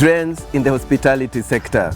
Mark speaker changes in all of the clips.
Speaker 1: Trends in the hospitality sector.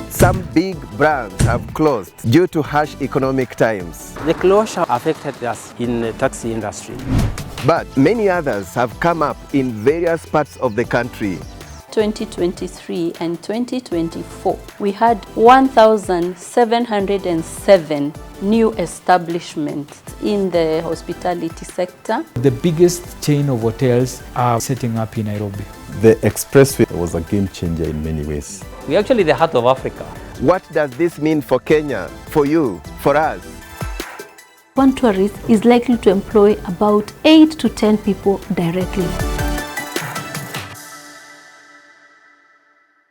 Speaker 1: Some big brands have closed due to harsh economic times.
Speaker 2: The closure affected us in the taxi industry.
Speaker 1: But many others have come up in various parts of the country.
Speaker 3: 2023 and 2024, we had 1,707 new establishments in the hospitality sector.
Speaker 4: The biggest chain of hotels are setting up in Nairobi.
Speaker 5: The expressway was a game changer in many ways.
Speaker 2: We're actually the heart of Africa.
Speaker 1: What does this mean for Kenya, for you, for us?
Speaker 6: One tourist is likely to employ about 8 to 10 people directly.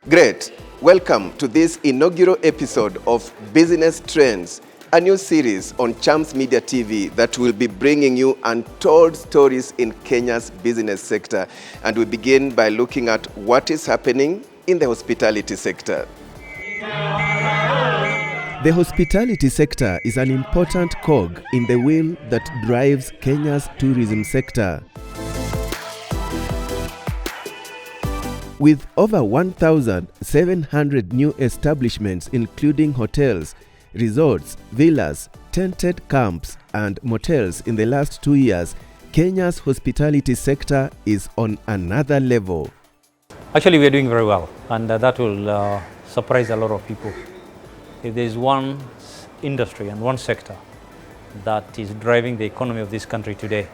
Speaker 1: Great. Welcome to this inaugural episode of Business Trends, a new series on Chams Media TV that will be bringing you untold stories in Kenya's business sector. And we begin by looking at what is happening in the hospitality sector. The hospitality sector is an important cog in the wheel that drives Kenya's tourism sector. With over 1,700 new establishments including hotels, resorts, villas, tented camps and motels in the last 2 years, Kenya's hospitality sector is on another level.
Speaker 7: Actually, we are doing very well, and that will surprise a lot of people. If there is one industry and one sector that is driving the economy of this country today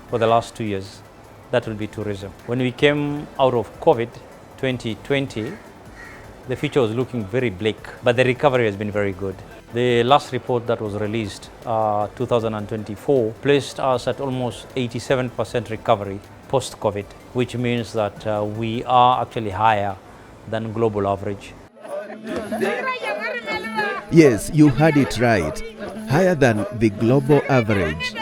Speaker 7: for the last 2 years, that will be tourism. When we came out of COVID 2020, the future was looking very bleak, but the recovery has been very good. The last report that was released, 2024, placed us at almost 87% recovery post-COVID, which means that we are actually higher than global average.
Speaker 1: Yes, you heard it right. Higher than the global average.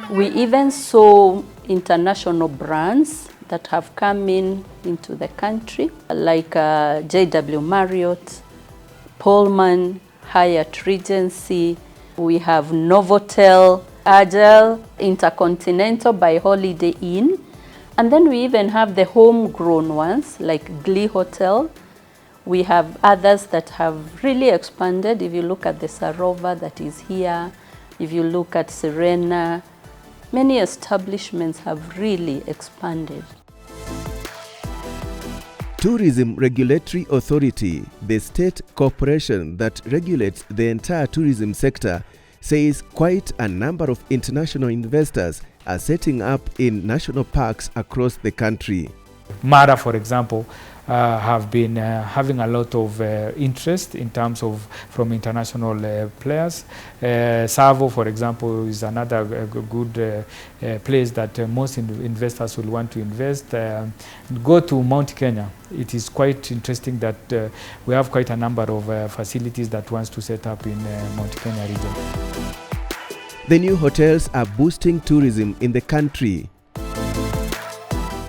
Speaker 3: We even saw international brands that have come into the country, like JW Marriott, Pullman, Hyatt Regency. We have Novotel, Agile, Intercontinental by Holiday Inn. And then we even have the homegrown ones like Glee Hotel. We have others that have really expanded. If you look at the Sarova that is here, if you look at Serena, many establishments have really expanded.
Speaker 1: Tourism Regulatory Authority, the state corporation that regulates the entire tourism sector, says quite a number of international investors are setting up in national parks across the country.
Speaker 4: Mara, for example, have been having a lot of interest in terms of from international players. Savo, for example, is another good place that most investors will want to invest. Go to Mount Kenya. It is quite interesting that we have quite a number of facilities that wants to set up in Mount Kenya region.
Speaker 1: The new hotels are boosting tourism in the country.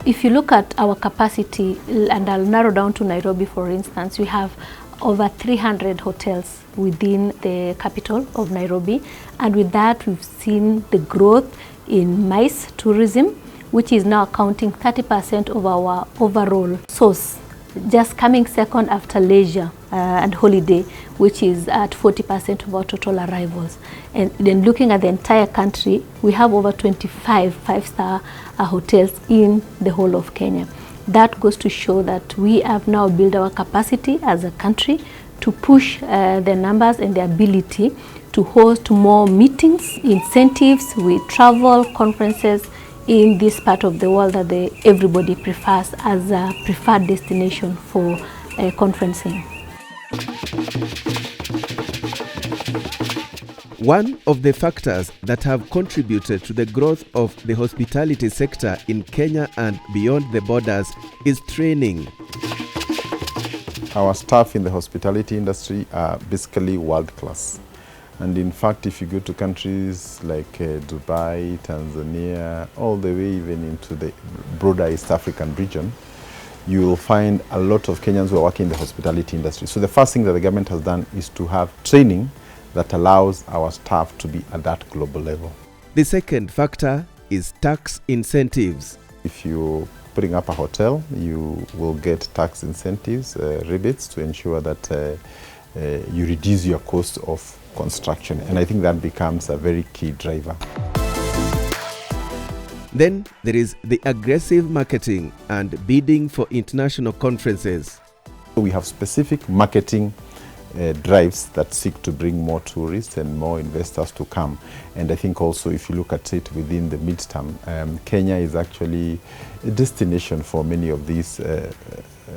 Speaker 6: If you look at our capacity, and I'll narrow down to Nairobi for instance, we have over 300 hotels within the capital of Nairobi, and with that we've seen the growth in MICE tourism, which is now accounting 30% of our overall source, just coming second after leisure and holiday, which is at 40% of our total arrivals. And then looking at the entire country, we have over 25 five-star hotels in the whole of Kenya. That goes to show that we have now built our capacity as a country to push the numbers and the ability to host more meetings, incentives with travel, conferences in this part of the world that everybody prefers as a preferred destination for conferencing.
Speaker 1: One of the factors that have contributed to the growth of the hospitality sector in Kenya and beyond the borders is training.
Speaker 5: Our staff in the hospitality industry are basically world class. And in fact, if you go to countries like Dubai, Tanzania, all the way even into the broader East African region, you will find a lot of Kenyans who are working in the hospitality industry. So the first thing that the government has done is to have training that allows our staff to be at that global level.
Speaker 1: The second factor is tax incentives.
Speaker 5: If you're putting up a hotel, you will get tax incentives, rebates to ensure that you reduce your cost of construction. And I think that becomes a very key driver.
Speaker 1: Then there is the aggressive marketing and bidding for international conferences.
Speaker 5: We have specific marketing drives that seek to bring more tourists and more investors to come. And I think also if you look at it within the midterm, Kenya is actually a destination for many of these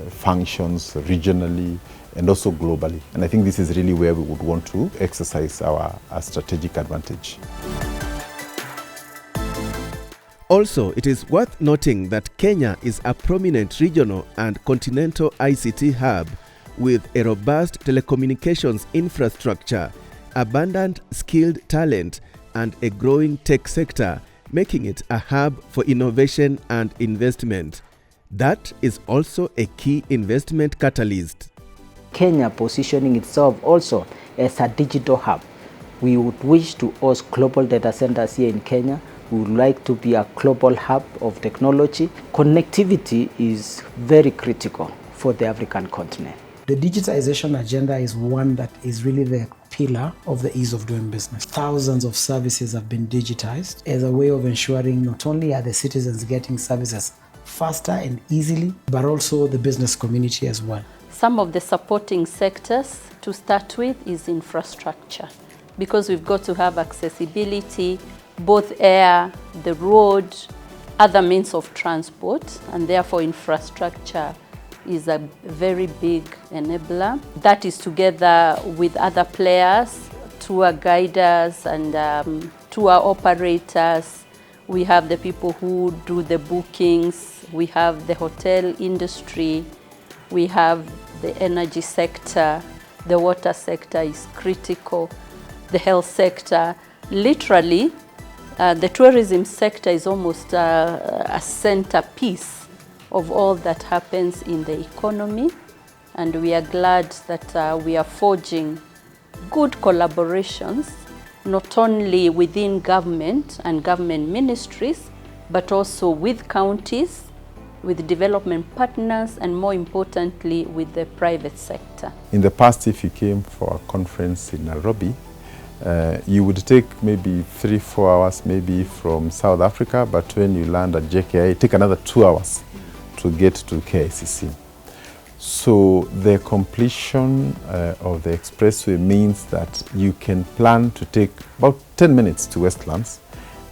Speaker 5: functions regionally and also globally. And I think this is really where we would want to exercise our strategic advantage.
Speaker 1: Also, it is worth noting that Kenya is a prominent regional and continental ICT hub with a robust telecommunications infrastructure, abundant skilled talent, and a growing tech sector, making it a hub for innovation and investment. That is also a key investment catalyst.
Speaker 8: Kenya positioning itself also as a digital hub. We would wish to host global data centers here in Kenya. We would like to be a global hub of technology. Connectivity is very critical for the African continent.
Speaker 9: The digitization agenda is one that is really the pillar of the ease of doing business. Thousands of services have been digitized as a way of ensuring not only are the citizens getting services faster and easily, but also the business community as well.
Speaker 3: Some of the supporting sectors to start with is infrastructure, because we've got to have accessibility, both air, the road, other means of transport, and therefore infrastructure is a very big enabler. That is together with other players, tour guiders and tour operators. We have the people who do the bookings, we have the hotel industry, we have the energy sector, the water sector is critical, the health sector. Literally, the tourism sector is almost a centerpiece of all that happens in the economy, and we are glad that we are forging good collaborations, not only within government and government ministries, but also with counties, with development partners, and more importantly, with the private sector.
Speaker 5: In the past, if you came for a conference in Nairobi, you would take maybe 3-4 hours maybe from South Africa, but when you land at JKI, it take another 2 hours to get to KICC. So the completion of the expressway means that you can plan to take about 10 minutes to Westlands,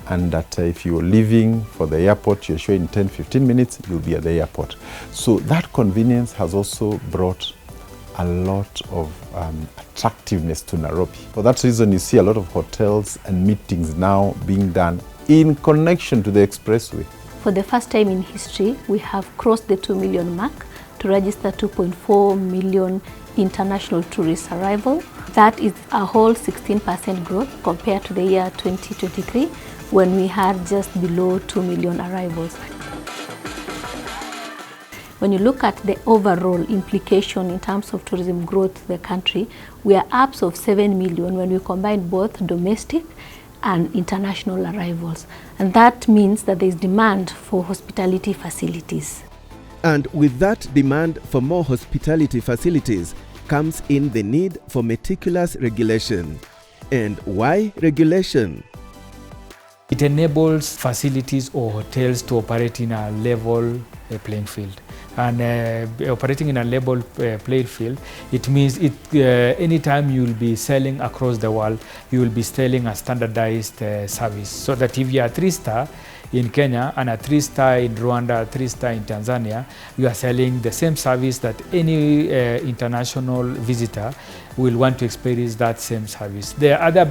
Speaker 5: and that if you're leaving for the airport, you're sure in 10-15 minutes you'll be at the airport. So that convenience has also brought a lot of attractiveness to Nairobi. For that reason, you see a lot of hotels and meetings now being done in connection to the expressway.
Speaker 6: For the first time in history, we have crossed the 2 million mark to register 2.4 million international tourist arrival. That is a whole 16% growth compared to the year 2023, when we had just below 2 million arrivals. When you look at the overall implication in terms of tourism growth in the country, we are up of 7 million when we combine both domestic and international arrivals. And that means that there is demand for hospitality facilities.
Speaker 1: And with that demand for more hospitality facilities comes in the need for meticulous regulation. And why regulation?
Speaker 4: It enables facilities or hotels to operate in a level playing field. And operating in a level playing field, it means anytime you will be selling across the world, you will be selling a standardized service. So that if you are 3-star in Kenya and a 3-star in Rwanda, a 3-star in Tanzania, you are selling the same service that any international visitor will want to experience that same service. The other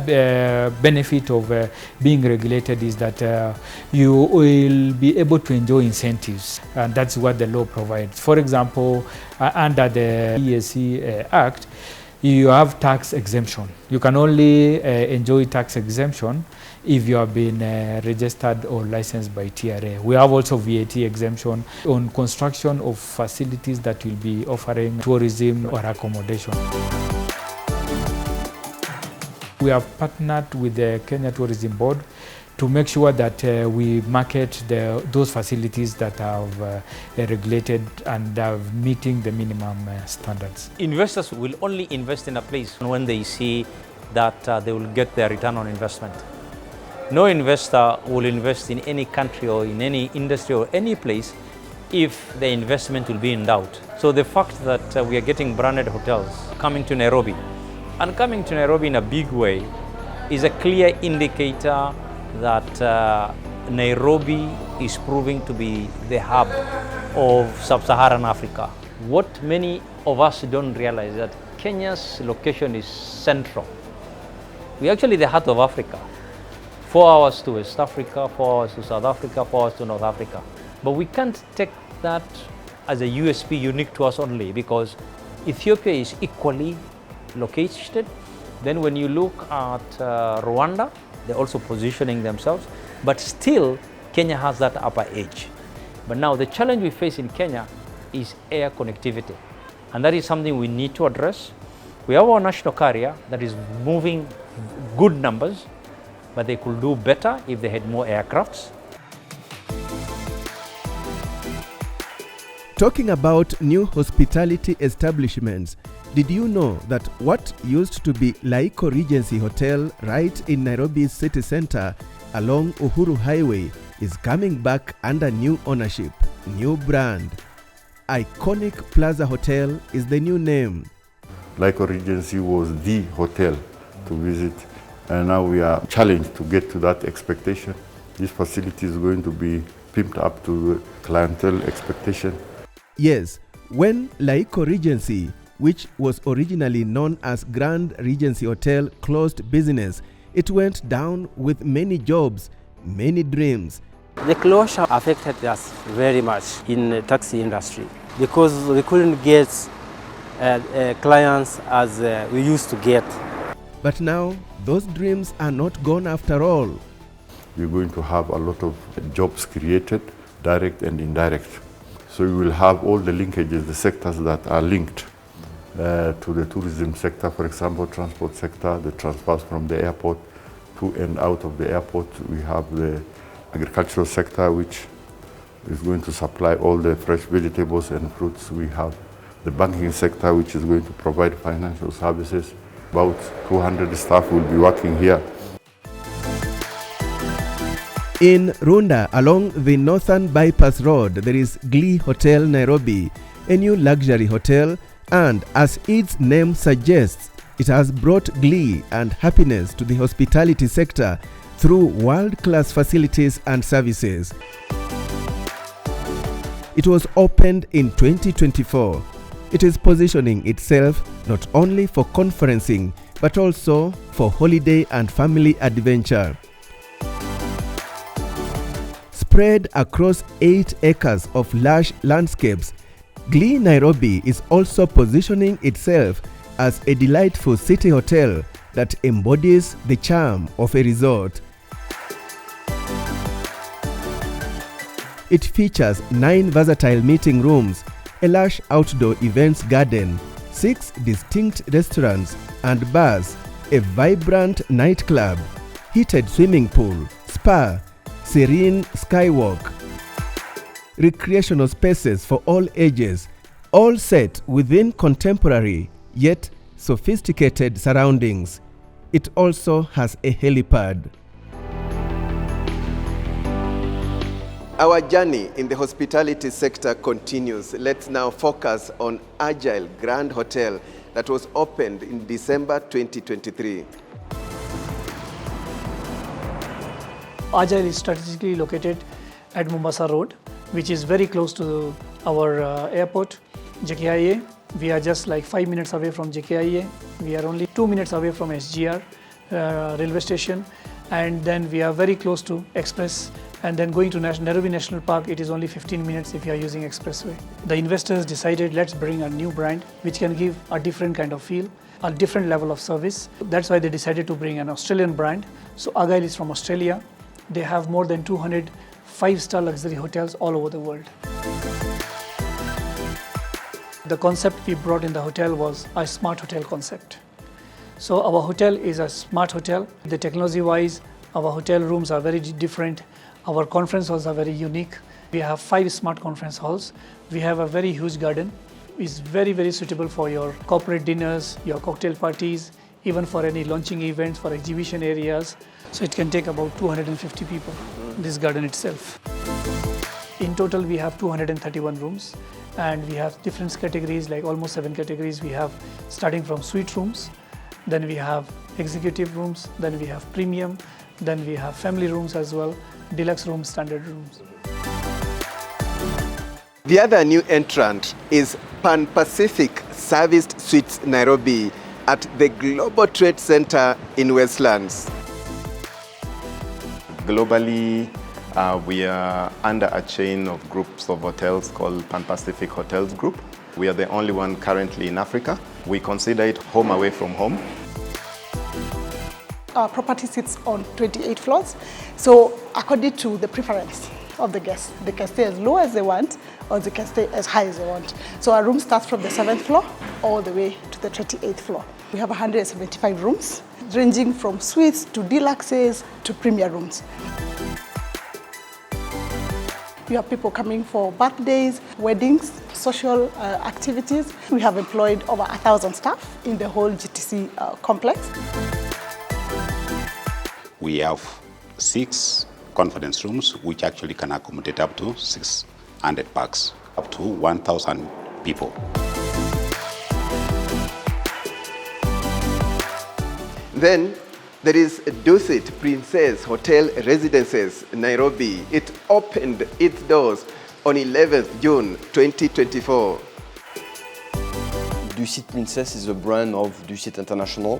Speaker 4: benefit of being regulated is that you will be able to enjoy incentives, and that's what the law provides. For example, under the ESC Act, you have tax exemption. You can only enjoy tax exemption if you have been registered or licensed by TRA. We have also VAT exemption on construction of facilities that will be offering tourism or accommodation. We have partnered with the Kenya Tourism Board to make sure that we market those facilities that are regulated and are meeting the minimum standards.
Speaker 7: Investors will only invest in a place when they see that they will get their return on investment. No investor will invest in any country or in any industry or any place if the investment will be in doubt. So the fact that we are getting branded hotels coming to Nairobi, and coming to Nairobi in a big way, is a clear indicator that Nairobi is proving to be the hub of sub-Saharan Africa. What many of us don't realize is that Kenya's location is central. We're actually the heart of Africa. 4 hours to West Africa, 4 hours to South Africa, 4 hours to North Africa. But we can't take that as a USP unique to us only, because Ethiopia is equally located. Then when you look at Rwanda, they're also positioning themselves, but still Kenya has that upper edge. But now the challenge we face in Kenya is air connectivity, and that is something we need to address. We have our national carrier that is moving good numbers, but they could do better if they had more aircrafts.
Speaker 1: Talking about new hospitality establishments, did you know that what used to be Laiko Regency Hotel right in Nairobi's city center along Uhuru Highway is coming back under new ownership, new brand? Iconic Plaza Hotel is the new name.
Speaker 10: Laiko Regency was the hotel to visit, and now we are challenged to get to that expectation. This facility is going to be pimped up to clientele expectation.
Speaker 1: Yes, when Laiko Regency, which was originally known as Grand Regency Hotel, closed business, it went down with many jobs, many dreams.
Speaker 2: The closure affected us very much in the taxi industry because we couldn't get clients as we used to get.
Speaker 1: But now, those dreams are not gone after all.
Speaker 10: We're going to have a lot of jobs created, direct and indirect. So we will have all the linkages, the sectors that are linked to the tourism sector, for example, transport sector, the transfers from the airport to and out of the airport. We have the agricultural sector, which is going to supply all the fresh vegetables and fruits. We have the banking sector, which is going to provide financial services. About 200 staff will be working here.
Speaker 1: In Runda, along the Northern Bypass Road, there is Glee Hotel Nairobi, a new luxury hotel, and as its name suggests, it has brought glee and happiness to the hospitality sector through world-class facilities and services. It was opened in 2024. It is positioning itself not only for conferencing, but also for holiday and family adventure. Spread across 8 acres of lush landscapes, Glee Nairobi is also positioning itself as a delightful city hotel that embodies the charm of a resort. It features 9 versatile meeting rooms, a lush outdoor events garden, 6 distinct restaurants and bars, a vibrant nightclub, heated swimming pool, spa, serene skywalk, recreational spaces for all ages, all set within contemporary yet sophisticated surroundings. It also has a helipad. Our journey in the hospitality sector continues. Let's now focus on Agile Grand Hotel that was opened in December 2023.
Speaker 11: Agile is strategically located at Mombasa Road, which is very close to our airport, JKIA. We are just like 5 minutes away from JKIA. We are only 2 minutes away from SGR railway station, and then we are very close to Express. And then going to Nairobi National Park, it is only 15 minutes if you are using expressway. The investors decided, let's bring a new brand which can give a different kind of feel, a different level of service. That's why they decided to bring an Australian brand. So Agile is from Australia. They have more than 200 5-star luxury hotels all over the world. The concept we brought in the hotel was a smart hotel concept. So our hotel is a smart hotel. The technology-wise, Our hotel rooms are very different. Our conference halls are very unique. We have 5 smart conference halls. We have a very huge garden. It's very, very suitable for your corporate dinners, your cocktail parties, even for any launching events, for exhibition areas. So it can take about 250 people, this garden itself. In total, we have 231 rooms, and we have different categories, like almost 7 categories. We have starting from suite rooms, then we have executive rooms, then we have premium, then we have family rooms as well, deluxe rooms, standard rooms.
Speaker 1: The other new entrant is Pan-Pacific Serviced Suites Nairobi at the Global Trade Center in Westlands.
Speaker 12: Globally, we are under a chain of groups of hotels called Pan-Pacific Hotels Group. We are the only one currently in Africa. We consider it home away from home.
Speaker 13: Our property sits on 28 floors, so according to the preference of the guests, they can stay as low as they want, or they can stay as high as they want. So our room starts from the 7th floor all the way to the 28th floor. We have 175 rooms, ranging from suites to deluxes to premier rooms. We have people coming for birthdays, weddings, social activities. We have employed over 1,000 staff in the whole GTC complex.
Speaker 14: We have 6 conference rooms, which actually can accommodate up to 600 packs, up to 1,000 people.
Speaker 1: Then there is Ducit Princess Hotel Residences, Nairobi. It opened its doors on 11th June 2024.
Speaker 15: Ducit Princess is a brand of Ducit International,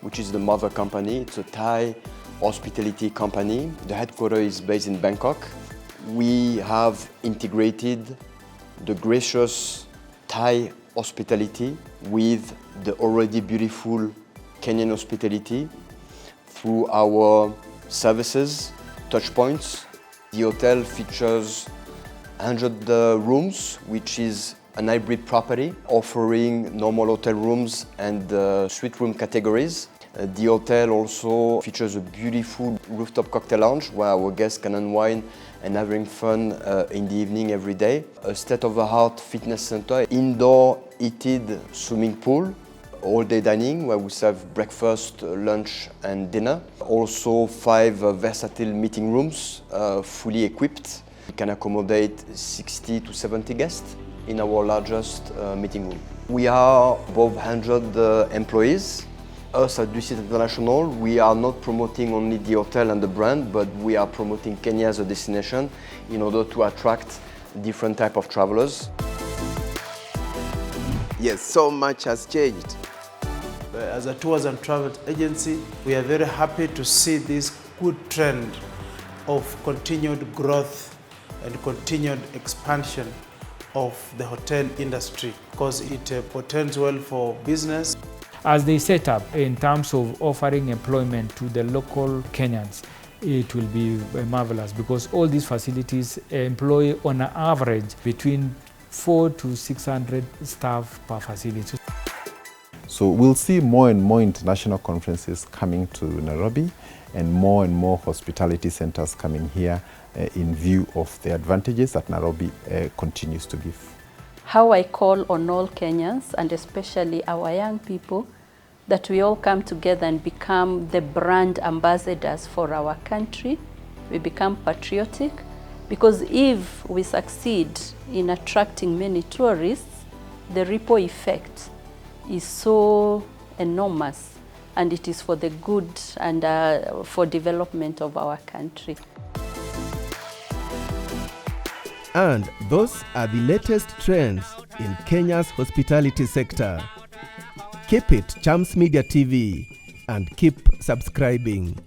Speaker 15: which is the mother company. It's a Thai hospitality company. The headquarters is based in Bangkok. We have integrated the gracious Thai hospitality with the already beautiful Kenyan hospitality through our services, touch points. The hotel features 100 rooms, which is an hybrid property offering normal hotel rooms and suite room categories. The hotel also features a beautiful rooftop cocktail lounge where our guests can unwind and having fun in the evening every day. A state-of-the-art fitness center, indoor heated swimming pool, all-day dining where we serve breakfast, lunch and dinner. Also 5 versatile meeting rooms, fully equipped. We can accommodate 60 to 70 guests in our largest meeting room. We are above 100 employees. Us at Ducit International, we are not promoting only the hotel and the brand, but we are promoting Kenya as a destination in order to attract different type of travelers.
Speaker 1: Yes, so much has changed.
Speaker 16: As a tours and travel agency, we are very happy to see this good trend of continued growth and continued expansion of the hotel industry because it portends well for business.
Speaker 4: As they set up in terms of offering employment to the local Kenyans, it will be marvelous because all these facilities employ on an average between 400 to 600 staff per facility.
Speaker 5: So we'll see more and more international conferences coming to Nairobi and more hospitality centers coming here in view of the advantages that Nairobi continues to give.
Speaker 3: How I call on all Kenyans, and especially our young people, that we all come together and become the brand ambassadors for our country. We become patriotic, because if we succeed in attracting many tourists, the ripple effect is so enormous, and it is for the good and for development of our country.
Speaker 1: And those are the latest trends in Kenya's hospitality sector. Keep it Chams Media TV and keep subscribing.